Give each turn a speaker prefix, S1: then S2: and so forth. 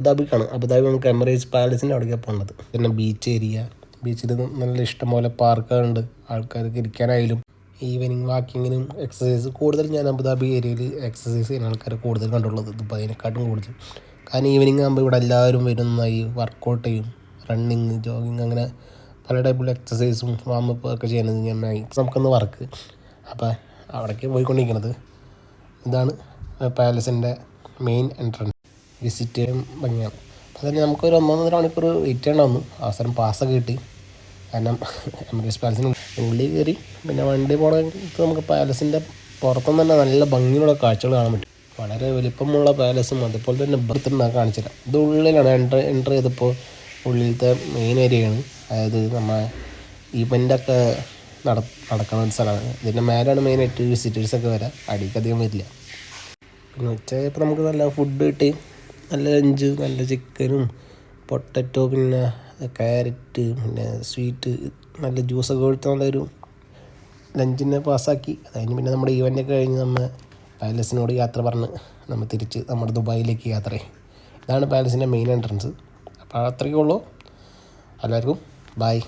S1: അബുദാബിക്കാണ്. Abu Dhabi നമുക്ക് Emirates പാലസിൻ്റെ അവിടേക്കാണ് പോകേണ്ടത്. പിന്നെ ബീച്ച് ഏരിയ, ബീച്ചിൽ നല്ല ഇഷ്ടംപോലെ പാർക്കുകളുണ്ട്. ആൾക്കാർക്ക് ഇരിക്കാനായാലും ഈവനിങ് വാക്കിങ്ങിനും എക്സസൈസ് കൂടുതൽ ഞാൻ അബുദാബി ഏരിയയിൽ എക്സസൈസ് ചെയ്യുന്ന ആൾക്കാരെ കൂടുതൽ കണ്ടുള്ളത് ദുബായിനെക്കാട്ടും കൂടുതൽ. കാരണം ഈവനിങ് ആകുമ്പോൾ ഇവിടെ എല്ലാവരും വരുന്നതായി വർക്കൗട്ട് ചെയ്യും, റണ്ണിങ്, ജോഗിങ്, അങ്ങനെ പല ടൈപ്പുള്ള എക്സസൈസും വാമപ്പ് ഒക്കെ ചെയ്യുന്നത് ഞാൻ നമുക്കൊന്ന് വർക്ക്. അപ്പോൾ അവിടേക്ക് പോയിക്കൊണ്ടിരിക്കുന്നത്. ഇതാണ് പാലസിൻ്റെ മെയിൻ എൻട്രൻസ്. വിസിറ്റ് ചെയ്യാൻ ഭംഗിയാണ്. അപ്പോൾ തന്നെ നമുക്കൊരു 1.5 മണിക്കൂർ വെയിറ്റ് ചെയ്യേണ്ട വന്നു. അവസരം പാസ്സൊക്കെ കിട്ടി. കാരണം എമിറേറ്റ്സ് പാലസിന് ഉള്ളിൽ കയറി പിന്നെ വണ്ടി പോകണമെങ്കിൽ നമുക്ക് പാലസിൻ്റെ പുറത്തുനിന്ന് തന്നെ നല്ല ഭംഗിയുള്ള കാഴ്ചകൾ കാണാൻ പറ്റും. വളരെ വലിപ്പമുള്ള പാലസും അതുപോലെ തന്നെ ബർത്തുണ്ടാകാൻ കാണിച്ചില്ല. ഇത് ഉള്ളിലാണ് എൻ്റർ ചെയ്തപ്പോൾ ഉള്ളിലത്തെ മെയിൻ ഏരിയയാണ്. അതായത് നമ്മൾ ഇവൻ്റൊക്കെ നടക്കുന്ന ഒരു സ്ഥലമാണ്. ഇതിൻ്റെ മേലാണ് മെയിനായിട്ട് വിസിറ്റേഴ്സൊക്കെ വരാം. അടിക്കധികം വരില്ല. പിന്നെ ഉച്ചയായപ്പോൾ നമുക്ക് നല്ല ഫുഡ് കിട്ടി. നല്ല ലഞ്ച്, നല്ല ചിക്കനും പൊട്ടറ്റോ, പിന്നെ ക്യാരറ്റ്, പിന്നെ സ്വീറ്റ്, നല്ല ജ്യൂസൊക്കെ കൊടുത്ത് നല്ലൊരു ലഞ്ചിനെ പാസ്സാക്കി. അത് കഴിഞ്ഞ് പിന്നെ നമ്മുടെ ഈവൻ്റൊക്കെ കഴിഞ്ഞ് നമ്മൾ പാലസിനോട് യാത്ര പറഞ്ഞ് നമ്മൾ തിരിച്ച് നമ്മുടെ ദുബായിലേക്ക് യാത്ര ചെയ്യും. ഇതാണ് പാലസിൻ്റെ മെയിൻ എൻട്രൻസ്. അപ്പോൾ അത്രയ്ക്കേ ഉള്ളൂ. എല്ലാവർക്കും ബൈ.